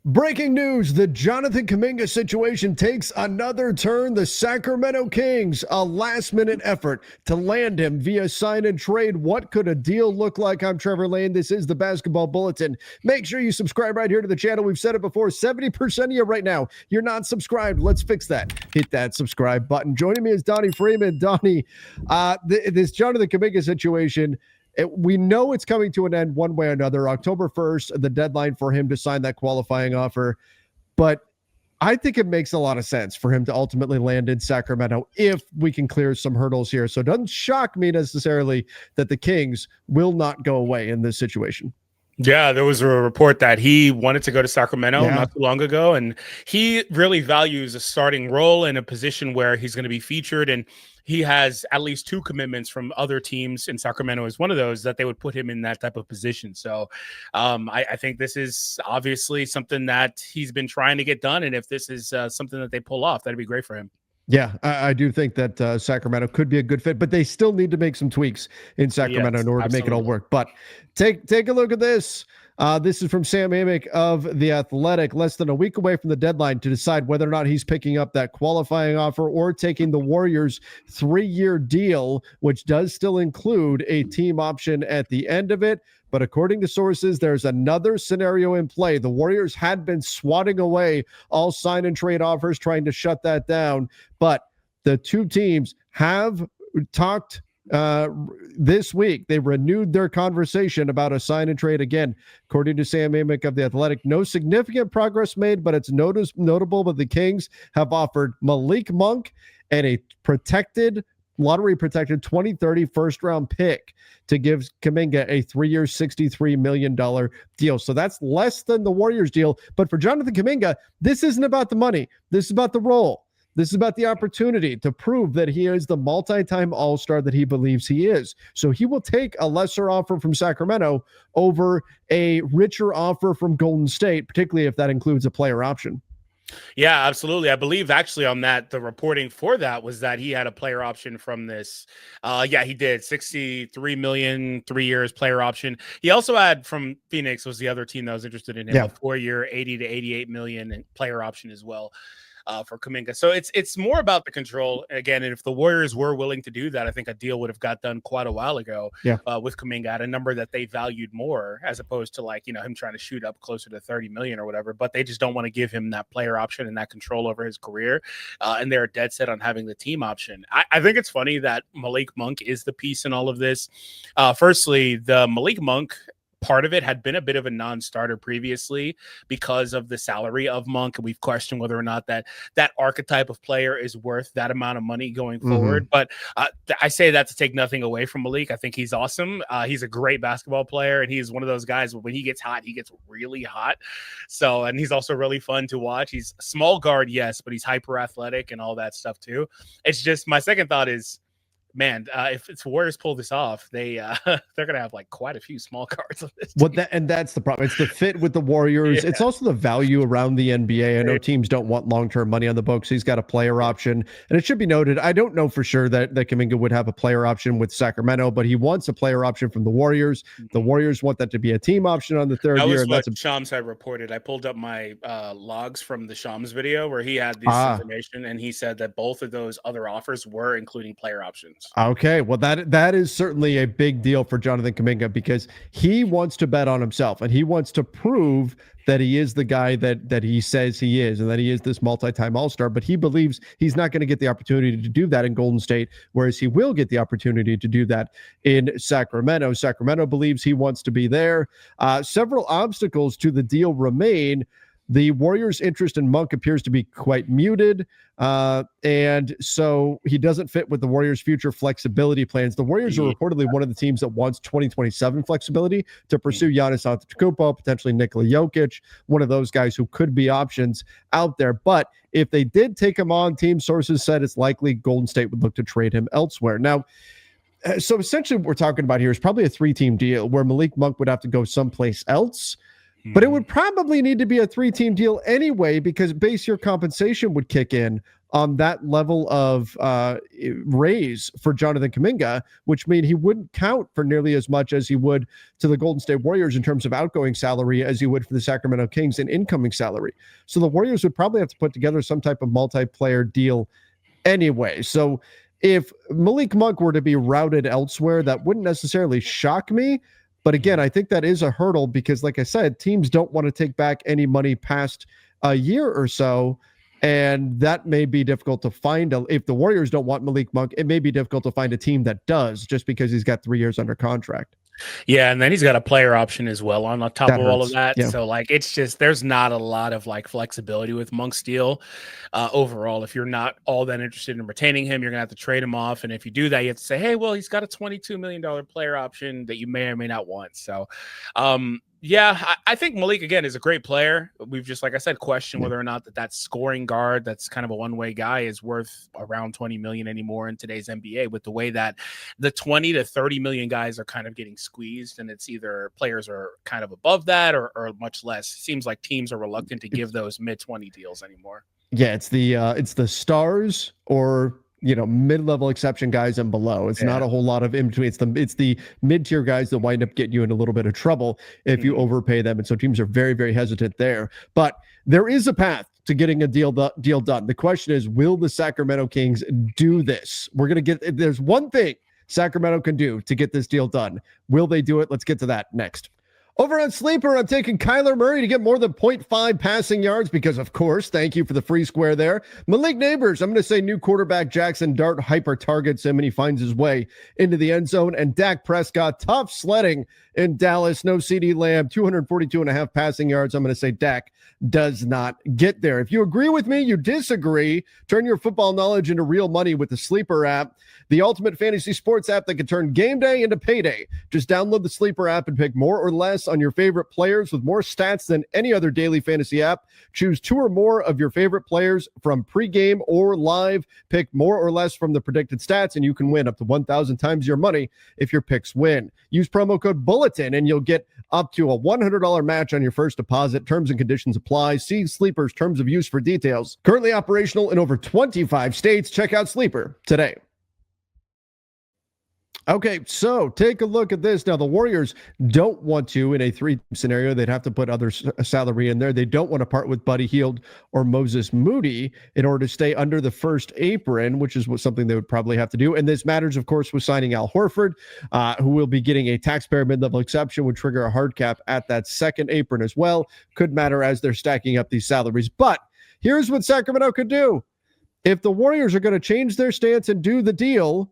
Breaking news, the Jonathan Kuminga situation takes another turn. The Sacramento Kings, a last-minute effort to land him via sign and trade. What could a deal look like? I'm Trevor Lane. This is the Basketball Bulletin. Make sure you subscribe right here to the channel. We've said it before, 70% of you right now, you're not subscribed. Let's fix that. Hit that subscribe button. Joining me is Donnie Freeman. Donnie, this Jonathan Kuminga situation, we know it's coming to an end one way or another. October 1st, the deadline for him to sign that qualifying offer. But I think it makes a lot of sense for him to ultimately land in Sacramento if we can clear some hurdles here. So it doesn't shock me necessarily that the Kings will not go away in this situation. Yeah, there was a report that he wanted to go to Sacramento not too long ago, and he really values a starting role in a position where he's going to be featured, and he has at least two commitments from other teams, and Sacramento is one of those that they would put him in that type of position. So I think this is obviously something that he's been trying to get done, and if this is something that they pull off, that'd be great for him. Yeah, I do think that Sacramento could be a good fit, but they still need to make some tweaks in Sacramento in order to make it all work. But take a look at this. This is from Sam Amick of The Athletic. Less than a week away from the deadline to decide whether or not he's picking up that qualifying offer or taking the Warriors' 3-year deal, which does still include a team option at the end of it. But according to sources, there's another scenario in play. The Warriors had been swatting away all sign and trade offers, trying to shut that down. But the two teams have talked this week. They renewed their conversation about a sign and trade again. According to Sam Amick of The Athletic, no significant progress made, but it's notable that the Kings have offered Malik Monk and a lottery-protected 2030 first-round pick to give Kuminga a 3-year, $63 million deal. So that's less than the Warriors deal. But for Jonathan Kuminga, this isn't about the money. This is about the role. This is about the opportunity to prove that he is the multi-time all-star that he believes he is. So he will take a lesser offer from Sacramento over a richer offer from Golden State, particularly if that includes a player option. Yeah, absolutely. I believe actually on that, the reporting for that was that he had a player option from this. He did 63 million, 3 years player option. He also had from Phoenix was the other team that was interested in him, a 4-year, 80 to 88 million player option as well. For Kuminga. So it's more about the control again. And if the Warriors were willing to do that, I think a deal would have got done quite a while ago with Kuminga at a number that they valued more, as opposed to him trying to shoot up closer to 30 million or whatever. But they just don't want to give him that player option and that control over his career. And they're dead set on having the team option. I think it's funny that Malik Monk is the piece in all of this. Firstly, the Malik Monk part of it had been a bit of a non-starter previously because of the salary of Monk. And we've questioned whether or not that archetype of player is worth that amount of money going forward. But I say that to take nothing away from Malik. I think he's awesome. He's a great basketball player. And he's one of those guys, when he gets hot, he gets really hot. So, and he's also really fun to watch. He's a small guard, yes, but he's hyper athletic and all that stuff too. It's just, my second thought is, man, if it's Warriors pull this off, they're gonna have quite a few small guards on this team. That's the problem. It's the fit with the Warriors. It's also the value around the NBA. I know teams don't want long-term money on the books. He's got a player option, and it should be noted, I don't know for sure that Kuminga would have a player option with Sacramento, but he wants a player option from the Warriors. The Warriors want that to be a team option on the third year. And that's what Shams had reported. I pulled up my logs from the Shams video where he had this information, and he said that both of those other offers were including player options. Okay, well, that is certainly a big deal for Jonathan Kuminga because he wants to bet on himself and he wants to prove that he is the guy that he says he is and that he is this multi-time all-star, but he believes he's not going to get the opportunity to do that in Golden State, whereas he will get the opportunity to do that in Sacramento. Sacramento believes he wants to be there. Several obstacles to the deal remain. The Warriors' interest in Monk appears to be quite muted, and so he doesn't fit with the Warriors' future flexibility plans. The Warriors are reportedly one of the teams that wants 2027 flexibility to pursue Giannis Antetokounmpo, potentially Nikola Jokic, one of those guys who could be options out there. But if they did take him on, team sources said it's likely Golden State would look to trade him elsewhere. Now, so essentially what we're talking about here is probably a 3-team deal where Malik Monk would have to go someplace else. But it would probably need to be a 3-team deal anyway, because base year compensation would kick in on that level of raise for Jonathan Kuminga, which means he wouldn't count for nearly as much as he would to the Golden State Warriors in terms of outgoing salary as he would for the Sacramento Kings in incoming salary. So the Warriors would probably have to put together some type of multiplayer deal anyway. So if Malik Monk were to be routed elsewhere, that wouldn't necessarily shock me. But again, I think that is a hurdle because, like I said, teams don't want to take back any money past a year or so. And that may be difficult to find. If the Warriors don't want Malik Monk, it may be difficult to find a team that does, just because he's got 3 years under contract. Yeah, and then he's got a player option as well on top of all of that. Yeah. So like it's just there's not a lot of like flexibility with Monk's deal overall. If you're not all that interested in retaining him, you're gonna have to trade him off. And if you do that, you have to say, hey, well, he's got a $22 million player option that you may or may not want. So yeah, I think Malik, again, is a great player. We've just, like I said, questioned whether or not that scoring guard that's kind of a one-way guy is worth around 20 million anymore in today's NBA, with the way that the 20 to 30 million guys are kind of getting squeezed, and it's either players are kind of above that or much less. It seems like teams are reluctant to give those mid-20 deals anymore. Yeah, it's the stars or mid-level exception guys and below. It's not a whole lot of in between. It's the mid-tier guys that wind up getting you in a little bit of trouble if you overpay them. And so teams are very, very hesitant there. But there is a path to getting a deal done. The question is, will the Sacramento Kings do this? There's one thing Sacramento can do to get this deal done. Will they do it? Let's get to that next. Over on Sleeper, I'm taking Kyler Murray to get more than 0.5 passing yards because, of course, thank you for the free square there. Malik Neighbors, I'm going to say new quarterback Jackson Dart hyper targets him and he finds his way into the end zone. And Dak Prescott, tough sledding in Dallas. No CD Lamb, 242.5 passing yards. I'm going to say Dak does not get there. If you agree with me, you disagree, turn your football knowledge into real money with the Sleeper app, the ultimate fantasy sports app that can turn game day into payday. Just download the Sleeper app and pick more or less on your favorite players with more stats than any other daily fantasy app. Choose 2 or more of your favorite players from pregame or live. Pick more or less from the predicted stats, and you can win up to 1,000 times your money if your picks win. Use promo code Bulletin, and you'll get up to a $100 match on your first deposit. Terms and conditions apply. See Sleeper's terms of use for details. Currently operational in over 25 states. Check out Sleeper today. Okay, so take a look at this. Now, the Warriors don't want to, in a 3 scenario, they'd have to put other salary in there. They don't want to part with Buddy Hield or Moses Moody in order to stay under the first apron, which is something they would probably have to do. And this matters, of course, with signing Al Horford, who will be getting a taxpayer mid-level exception, would trigger a hard cap at that second apron as well. Could matter as they're stacking up these salaries. But here's what Sacramento could do. If the Warriors are going to change their stance and do the deal,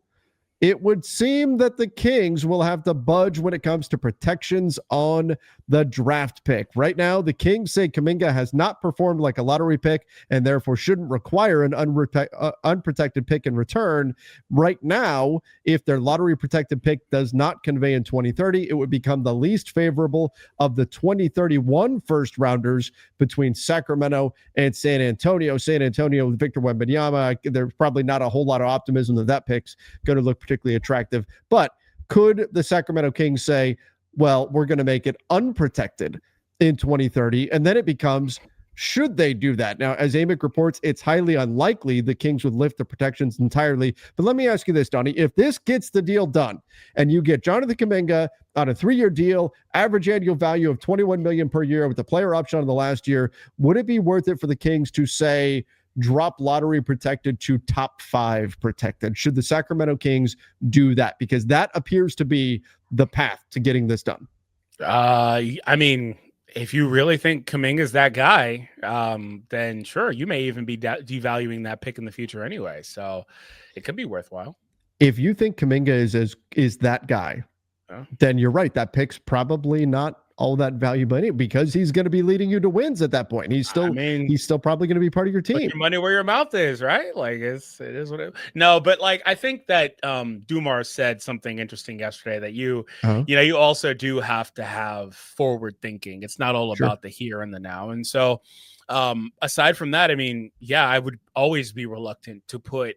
it would seem that the Kings will have to budge when it comes to protections on the draft pick. Right now, the Kings say Kuminga has not performed like a lottery pick and therefore shouldn't require an unprotected pick in return. Right now, if their lottery protected pick does not convey in 2030, it would become the least favorable of the 2031 first rounders between Sacramento and San Antonio. San Antonio with Victor Wembanyama, there's probably not a whole lot of optimism that pick's going to look particularly attractive. But could the Sacramento Kings say, well, we're going to make it unprotected in 2030? And then it becomes, should they do that? Now, as Amick reports, it's highly unlikely the Kings would lift the protections entirely. But let me ask you this, Donnie. If this gets the deal done and you get Jonathan Kuminga on a 3-year deal, average annual value of $21 million per year with the player option on the last year, would it be worth it for the Kings to say, drop lottery protected to top 5 protected? Should the Sacramento Kings do that? Because that appears to be the path to getting this done. I mean, if you really think Kuminga's that guy, then sure, you may even be devaluing that pick in the future anyway. So it could be worthwhile. If you think Kuminga is that guy, then you're right. That pick's probably not all that valuable anyway, because he's going to be leading you to wins at that point. He's still probably going to be part of your team. Put your money where your mouth is, right? Like it is what it. No, but like I think that Dumars said something interesting yesterday that you also do have to have forward thinking. It's not all about the here and the now. And so aside from that, I mean, yeah, I would always be reluctant to put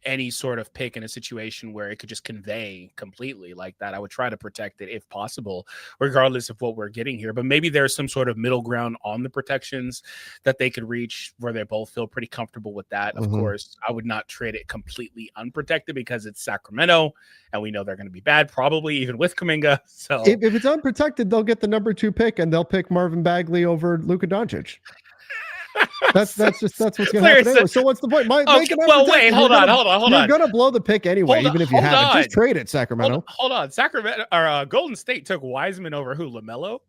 any sort of pick in a situation where it could just convey completely like that. I would try to protect it if possible, regardless of what we're getting here. But maybe there's some sort of middle ground on the protections that they could reach where they both feel pretty comfortable with that. Of course, I would not trade it completely unprotected because it's Sacramento and we know they're going to be bad, probably even with Kuminga. So if it's unprotected, they'll get the number 2 pick and they'll pick Marvin Bagley over Luka Doncic. That's what's going to happen anyway. So what's the point? Wait, hold on. You're going to blow the pick anyway, even if you haven't. Just trade it, Sacramento. Hold on. Sacramento or Golden State took Wiseman over who? LaMelo?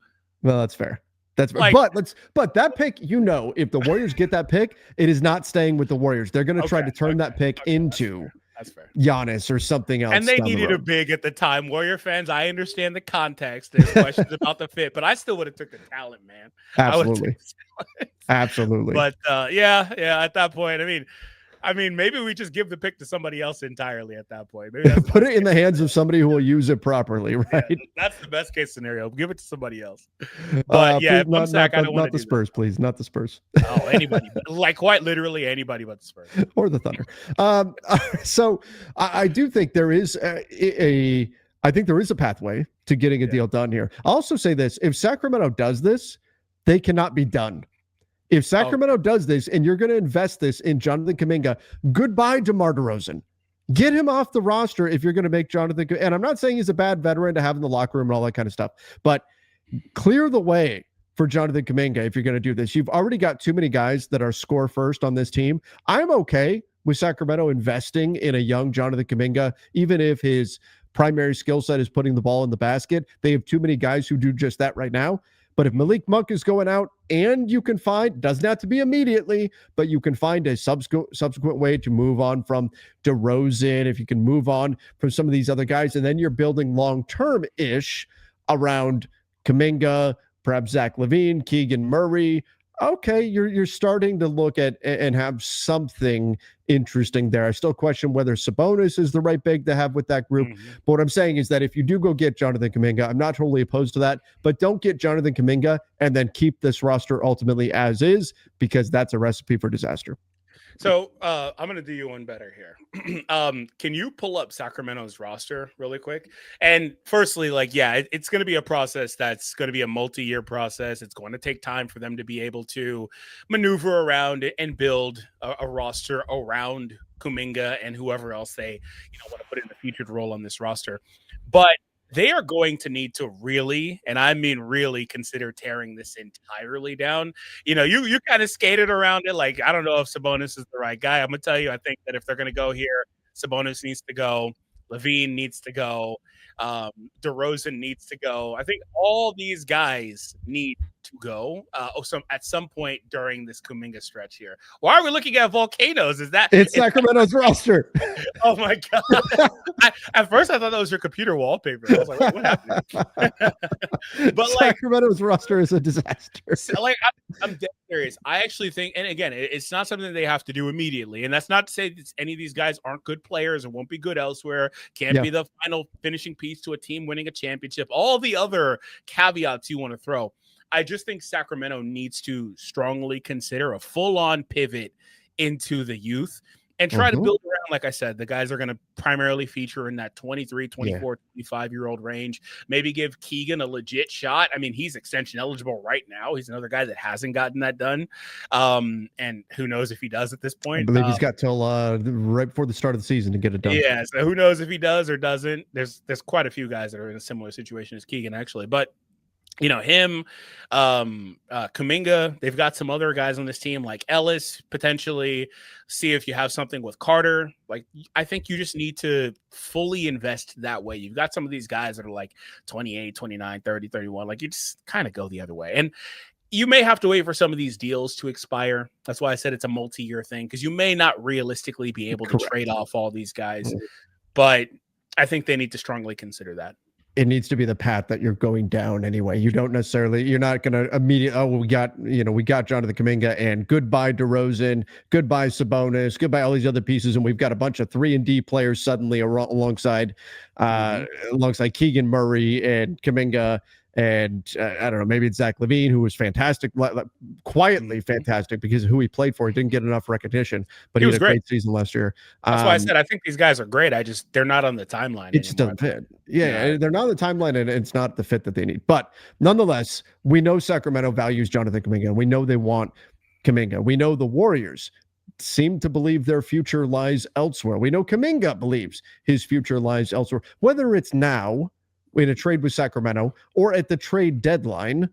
Well, that's fair. That's fair. But that pick, if the Warriors get that pick, it is not staying with the Warriors. They're going to try to turn that pick into that's fair. Giannis or something else. And they needed a big at the time. Warrior fans, I understand the context. There's questions about the fit, but I still would have took the talent, man. Absolutely. But yeah, at that point, I mean, maybe we just give the pick to somebody else entirely at that point. Maybe put it in the hands of somebody who will use it properly, right? Yeah, that's the best case scenario. Give it to somebody else. But yeah, not the Spurs, please. Not the Spurs. Oh, anybody. Like quite literally anybody but the Spurs. Or the Thunder. So I do think there is a pathway to getting a deal done here. I'll also say this. If Sacramento does this, they cannot be done. If Sacramento does this and you're going to invest this in Jonathan Kuminga, goodbye DeMar DeRozan. Get him off the roster if you're going to make Jonathan. And I'm not saying he's a bad veteran to have in the locker room and all that kind of stuff, but clear the way for Jonathan Kuminga if you're going to do this. You've already got too many guys that are score first on this team. I'm okay with Sacramento investing in a young Jonathan Kuminga, even if his primary skill set is putting the ball in the basket. They have too many guys who do just that right now. But if Malik Monk is going out and you can find, doesn't have to be immediately, but you can find a subsequent way to move on from DeRozan, if you can move on from some of these other guys, and then you're building long-term-ish around Kuminga, perhaps Zach LaVine, Keegan Murray. Okay, you're starting to look at and have something interesting there. I still question whether Sabonis is the right big to have with that group. But what I'm saying is that if you do go get Jonathan Kuminga, I'm not totally opposed to that, but don't get Jonathan Kuminga and then keep this roster ultimately as is, because that's a recipe for disaster. So I'm going to do you one better here. Can you pull up Sacramento's roster really quick? And firstly, it's going to be a process that's going to be a multi-year process. It's going to take time for them to be able to maneuver around and build a roster around Kuminga and whoever else they want to put in the featured role on this roster. But they are going to need to really, and I mean really, consider tearing this entirely down. You kind of skated around it. Like, I don't know if Sabonis is the right guy. I'm going to tell you, I think that if they're going to go here, Sabonis needs to go. LaVine needs to go. DeRozan needs to go. I think all these guys need to go at some point during this Kuminga stretch here. Why are we looking at volcanoes? It's Sacramento's roster? Oh my God. At first I thought that was your computer wallpaper. I was like, what happened? But Sacramento's roster is a disaster. I'm dead serious. I actually think, and again, it's not something they have to do immediately. And that's not to say that any of these guys aren't good players or won't be good elsewhere. Can't be the final finishing piece to a team winning a championship. All the other caveats you want to throw. I just think Sacramento needs to strongly consider a full-on pivot into the youth and try to build around, like I said, the guys are going to primarily feature in that 23, 24, 25-year-old range. Maybe give Keegan a legit shot. I mean, he's extension eligible right now. He's another guy that hasn't gotten that done. And who knows if he does at this point. I believe he's got till right before the start of the season to get it done. Yeah, so who knows if he does or doesn't. There's quite a few guys that are in a similar situation as Keegan, actually. But him, Kuminga, they've got some other guys on this team like Ellis, potentially. See if you have something with Carter. Like, I think you just need to fully invest that way. You've got some of these guys that are like 28, 29, 30, 31. Like, you just kind of go the other way. And you may have to wait for some of these deals to expire. That's why I said it's a multi-year thing, because you may not realistically be able to trade off all these guys. But I think they need to strongly consider that. It needs to be the path that you're going down anyway. You're not going to immediately, we got Jonathan Kuminga and goodbye DeRozan, goodbye Sabonis, goodbye all these other pieces. And we've got a bunch of 3-and-D players suddenly alongside Keegan Murray and Kuminga. And I don't know, maybe it's Zach LaVine, who was fantastic, quietly fantastic because of who he played for. He didn't get enough recognition, but He he was had a great. great season last year. That's why I said I think these guys are great. They're not on the timeline It just anymore. doesn't fit. Yeah, they're not on the timeline, and it's not the fit that they need. But nonetheless, we know Sacramento values Jonathan Kuminga, and we know they want Kuminga. We know the Warriors seem to believe their future lies elsewhere. We know Kuminga believes his future lies elsewhere. Whether it's now in a trade with Sacramento or at the trade deadline,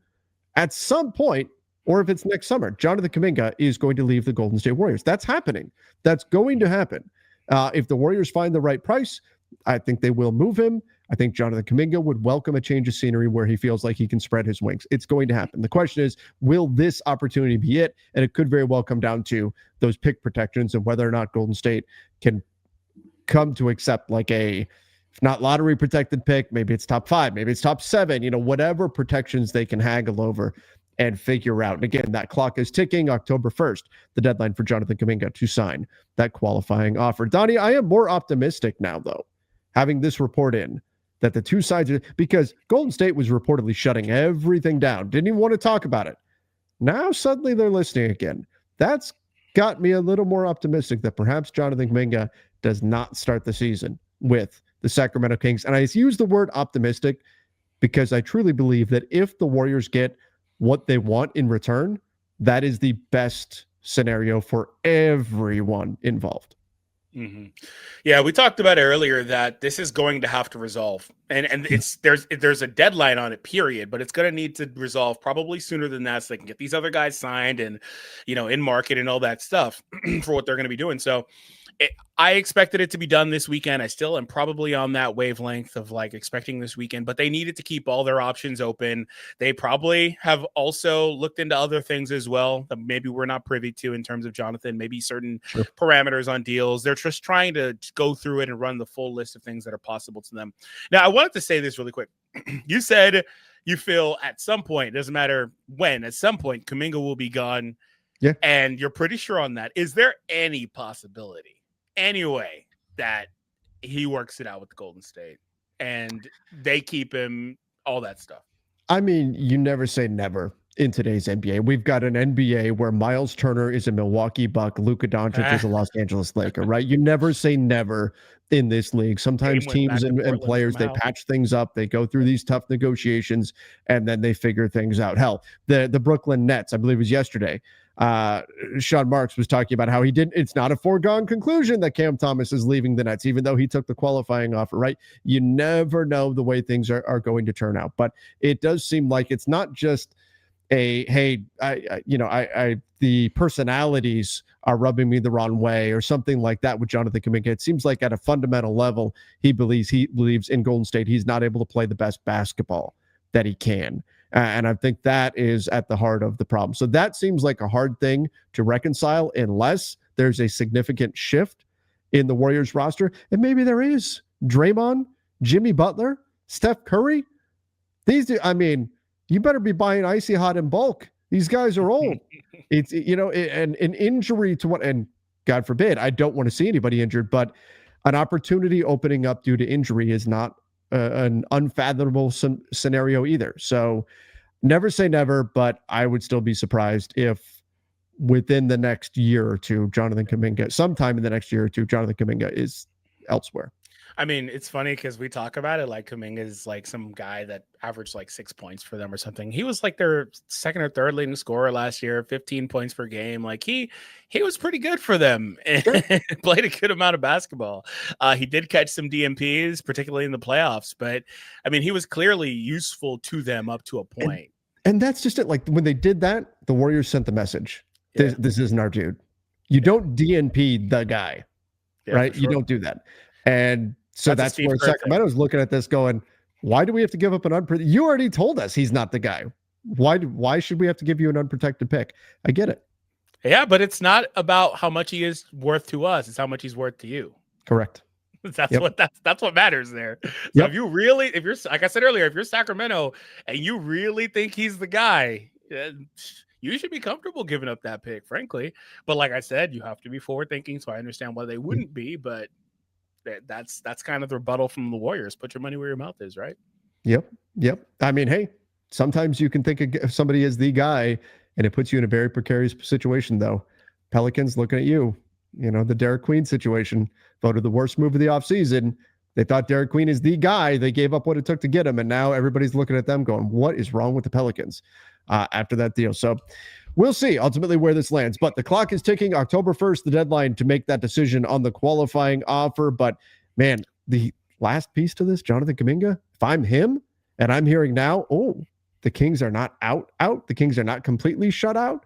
at some point, or if it's next summer, Jonathan Kuminga is going to leave the Golden State Warriors. That's happening. That's going to happen. If the Warriors find the right price, I think they will move him. I think Jonathan Kuminga would welcome a change of scenery where he feels like he can spread his wings. It's going to happen. The question is, will this opportunity be it? And it could very well come down to those pick protections and whether or not Golden State can come to accept like a, if not lottery protected pick, maybe it's top 5, maybe it's top 7, whatever protections they can haggle over and figure out. And again, that clock is ticking. October 1st, the deadline for Jonathan Kuminga to sign that qualifying offer. Donnie, I am more optimistic now, though, having this report in, that the two sides are, because Golden State was reportedly shutting everything down, didn't even want to talk about it. Now suddenly they're listening again. That's got me a little more optimistic that perhaps Jonathan Kuminga does not start the season with the Sacramento Kings. And I use the word optimistic because I truly believe that if the Warriors get what they want in return, that is the best scenario for everyone involved. Mm-hmm. Yeah, we talked about earlier that this is going to have to resolve, and there's a deadline on it, period. But it's going to need to resolve probably sooner than that, so they can get these other guys signed and in market and all that stuff for what they're going to be doing. So I expected it to be done this weekend. I still am probably on that wavelength of like expecting this weekend, but they needed to keep all their options open. They probably have also looked into other things as well that maybe we're not privy to in terms of Jonathan, maybe certain parameters on deals. They're just trying to go through it and run the full list of things that are possible to them. Now, I wanted to say this really quick. You said you feel at some point, doesn't matter when, at some point, Kuminga will be gone. Yeah. And you're pretty sure on that. Is there any possibility anyway that he works it out with Golden State and they keep him, all that stuff? I mean, you never say never in today's NBA. We've got an NBA where Miles Turner is a Milwaukee Buck, Luka Doncic is a Los Angeles Laker, right? You never say never in this league. Sometimes teams and players, they patch things up. They go through these tough negotiations and then they figure things out. Hell, the Brooklyn Nets, I believe it was yesterday, Sean Marks was talking about how it's not a foregone conclusion that Cam Thomas is leaving the Nets, even though he took the qualifying offer, right? You never know the way things are going to turn out. But it does seem like it's not just the personalities are rubbing me the wrong way or something like that with Jonathan Kuminga. It seems like at a fundamental level, he believes in Golden State, he's not able to play the best basketball that he can. And I think that is at the heart of the problem. So that seems like a hard thing to reconcile unless there's a significant shift in the Warriors roster. And maybe there is. Draymond, Jimmy Butler, Steph Curry. You better be buying Icy Hot in bulk. These guys are old. It's, and an injury to and God forbid, I don't want to see anybody injured, but an opportunity opening up due to injury is not an unfathomable scenario either. So never say never, but I would still be surprised if within the next year or two, sometime in the next year or two, Jonathan Kuminga is elsewhere. I mean, it's funny because we talk about it like Kuminga is like some guy that averaged like 6 points for them or something. He was like their second or third leading scorer last year, 15 points per game. Like he was pretty good for them and played a good amount of basketball. He did catch some DMPs, particularly in the playoffs, but I mean, he was clearly useful to them up to a point. And that's just it. Like when they did that, the Warriors sent the message. This isn't our dude. You don't DNP the guy, right? Sure. You don't do that. And so that's where Sacramento's looking at this going, why do we have to give up an unprotected? You already told us he's not the guy. Why should we have to give you an unprotected pick? I get it. Yeah, but it's not about how much he is worth to us. It's how much he's worth to you. Correct. That's what matters there. So if you're like I said earlier, if you're Sacramento and you really think he's the guy, you should be comfortable giving up that pick, frankly. But like I said, you have to be forward thinking. So I understand why they wouldn't be, but that's kind of the rebuttal from the Warriors. Put your money where your mouth is, right? Yep. I mean, hey, sometimes you can think of somebody as the guy, and it puts you in a very precarious situation, though. Pelicans looking at you. The Derek Queen situation, voted the worst move of the offseason. They thought Derek Queen is the guy. They gave up what it took to get him, and now everybody's looking at them going, what is wrong with the Pelicans after that deal? So we'll see ultimately where this lands. But the clock is ticking. October 1st, the deadline to make that decision on the qualifying offer. But, man, the last piece to this, Jonathan Kuminga, if I'm him, and I'm hearing now, the Kings are not out. The Kings are not completely shut out.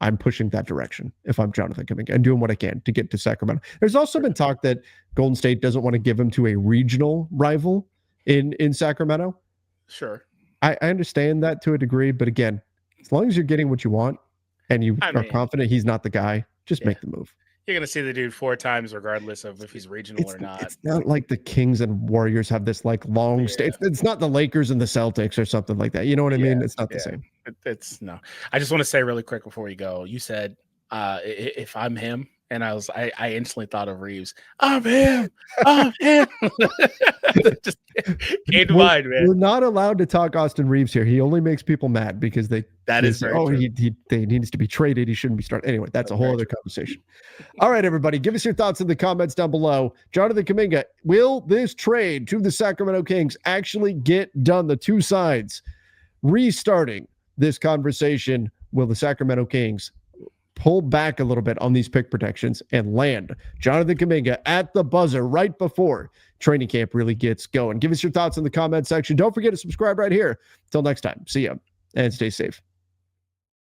I'm pushing that direction if I'm Jonathan Kuminga and doing what I can to get to Sacramento. There's also been talk that Golden State doesn't want to give him to a regional rival in Sacramento. Sure. I understand that to a degree, but again, as long as you're getting what you want and you are confident he's not the guy, just make the move. You're going to see the dude 4 times regardless of if he's regional or not. It's not like the Kings and Warriors have this like long stay. It's not the Lakers and the Celtics or something like that. You know what I mean? It's not the same. It's no. I just want to say really quick before we go, you said if I'm him, and I instantly thought of Reeves. I'm him. Just came to mind, man. We're not allowed to talk Austin Reeves here. He only makes people mad because they say, he needs to be traded. He shouldn't be started. Anyway, that's a whole other conversation. All right, everybody, give us your thoughts in the comments down below. Jonathan Kuminga, will this trade to the Sacramento Kings actually get done? The two sides restarting this conversation. Will the Sacramento Kings pull back a little bit on these pick protections and land Jonathan Kuminga at the buzzer right before training camp really gets going? Give us your thoughts in the comment section. Don't forget to subscribe right here. Until next time, see ya and stay safe.